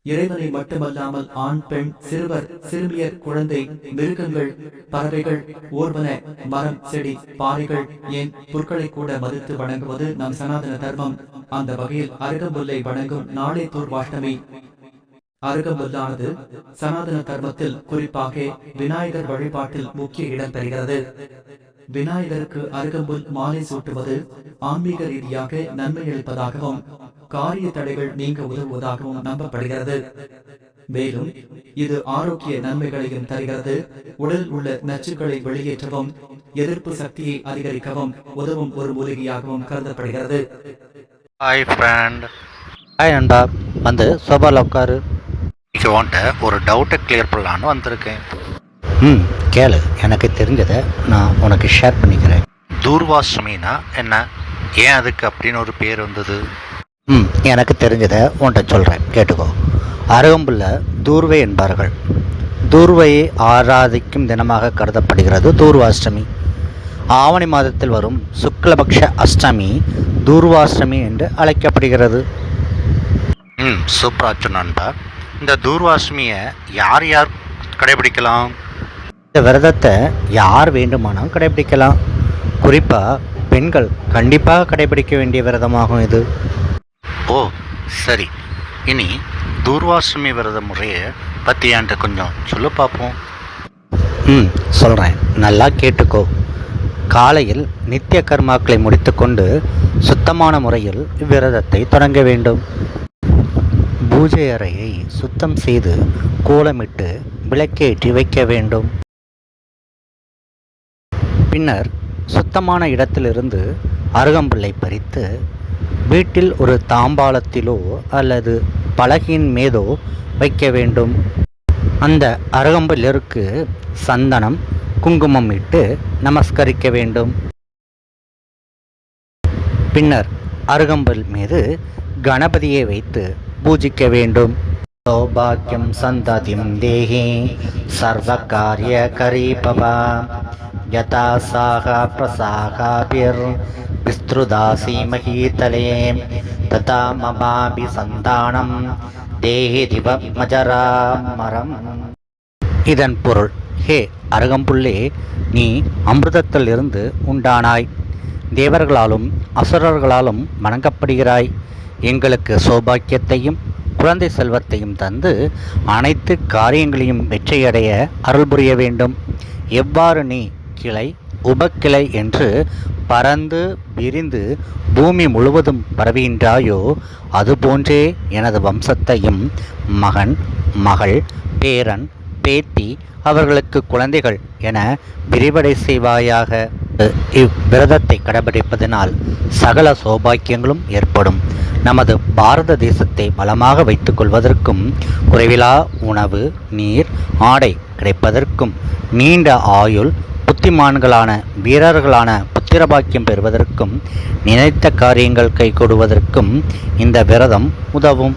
இறைவனை மட்டுமல்லாமல் ஆண் பெண் சிறுவர் சிறுமியர் குழந்தை மிருகங்கள் பறவைகள் ஊர்வன மரம் செடி பாறைகள் ஏன் புற்களை கூட மதித்து வணங்குவது நம் சனாதன தர்மம். அந்த வகையில் அருகம்புல்லை வணங்கும் நாளை தூர்வாஷ்டமி. அருகம்புல்லானது சனாதன தர்மத்தில் குறிப்பாக விநாயகர் வழிபாட்டில் முக்கிய இடம் பெறுகிறது. விநாயகருக்கு அருகம்புல் மாலை சூட்டுவது ஆன்மீக ரீதியாக நன்மை அளிப்பதாகவும் காரிய தடைகள் நீங்க உதவுவதாகவும் நம்பப்படுகிறது. மேலும் இது ஆரோக்கிய நன்மைகளையும் தருகிறது. உடல் உள்ள நச்சுக்களை வெளியேற்றவும் எதிர்ப்பு சக்தியை அதிகரிக்கவும் உதவும் ஒரு மூலிகையாகவும் கருதப்படுகிறது. Hi friend. ஹாய் நண்பா, வந்து சோபாவில் உட்காரு. இன்னைக்கு வந்துட்டு ஒரு டவுட்டை கிளியர் பண்ணலான்னு வந்திருக்கேன். கேளு, எனக்கு தெரிஞ்சதை நான் உனக்கு ஷேர் பண்ணிக்கிறேன். தூர்வாஷ்டமினா என்ன, ஏன் அதுக்கு அப்படின்னு ஒரு பேர் வந்தது? எனக்கு தெரிஞ்சதை உன்கிட்ட சொல்கிறேன், கேட்டுக்கோ. அருகம்புல்ல தூர்வை என்பார்கள். தூர்வையை ஆராதிக்கும் தினமாக கருதப்படுகிறது தூர்வாஷ்டமி. ஆவணி மாதத்தில் வரும் சுக்லபக்ஷ அஷ்டமி தூர்வாஷ்டமி என்று அழைக்கப்படுகிறது. சூப்பராச்சு நண்பா. இந்த தூர்வாஷ்டமியை யார் யார் கடைபிடிக்கலாம்? இந்த விரதத்தை யார் வேண்டுமானாலும் கடைபிடிக்கலாம். குறிப்பாக பெண்கள் கண்டிப்பாக கடைபிடிக்க வேண்டிய விரதமாகும் இது. ஓ சரி, இனி தூர்வாஷ்டமி விரத முறையை பற்றி என்கிட்ட கொஞ்சம் சொல்ல பார்ப்போம். சொல்கிறேன், நல்லா கேட்டுக்கோ. காலையில் நித்திய கர்மாக்களை முடித்துக்கொண்டு சுத்தமான முறையில் இவ்விரதத்தை தொடங்க வேண்டும். பூஜை அறையை சுத்தம் செய்து கோலமிட்டு விளக்கேற்றி வைக்க வேண்டும். பின்னர் சுத்தமான இடத்திலிருந்து அருகம்புல்லை பறித்து வீட்டில் ஒரு தாம்பாளத்திலோ அல்லது பலகையின் மீதோ வைக்க வேண்டும். அந்த அருகம்புல்லிற்கு சந்தனம் குங்குமம் இட்டு நமஸ்கரிக்க வேண்டும். பின்னர் அருகம்புல் மீது கணபதியை வைத்து பூஜிக்க வேண்டும். சௌபாக்கியம் சந்ததிம் தேஹி சர்வகாரிய கரீபவா யதா சாகா பிரசாகாபிர் விஸ்ருதாசி மகீதலே ததா மமாபி சந்தானம் தேஹி திவ மஜராமரம். இதன் பொருள், ஹே அருகம்புல்லே, நீ அமிர்தத்திலிருந்து உண்டானாய், தேவர்களாலும் அசுரர்களாலும் வணங்கப்படுகிறாய். எங்களுக்கு சௌபாக்கியத்தையும் குழந்தை செல்வத்தையும் தந்து அனைத்து காரியங்களையும் வெற்றியடைய அருள் புரிய வேண்டும். எவ்வாறு நீ கிளை உபக்கிளை என்று பறந்து விரிந்து பூமி முழுவதும் பரவுகின்றாயோ அதுபோன்றே எனது வம்சத்தையும் மகன் மகள் பேரன் பேத்தி அவர்களுக்கு குழந்தைகள் என விரிவடை செய்வாயாக. இவ்விரதத்தை கடைபிடிப்பதனால் சகல சௌபாக்கியங்களும் ஏற்படும். நமது பாரத தேசத்தை பலமாக வைத்துக் கொள்வதற்கும் குறைவிலா உணவு நீர் ஆடை கிடைப்பதற்கும் நீண்ட ஆயுள் புத்திமான்களான வீரர்களான புத்திரபாக்கியம் பெறுவதற்கும் நினைத்த காரியங்கள் கைகூடுவதற்கும் இந்த விரதம் உதவும்.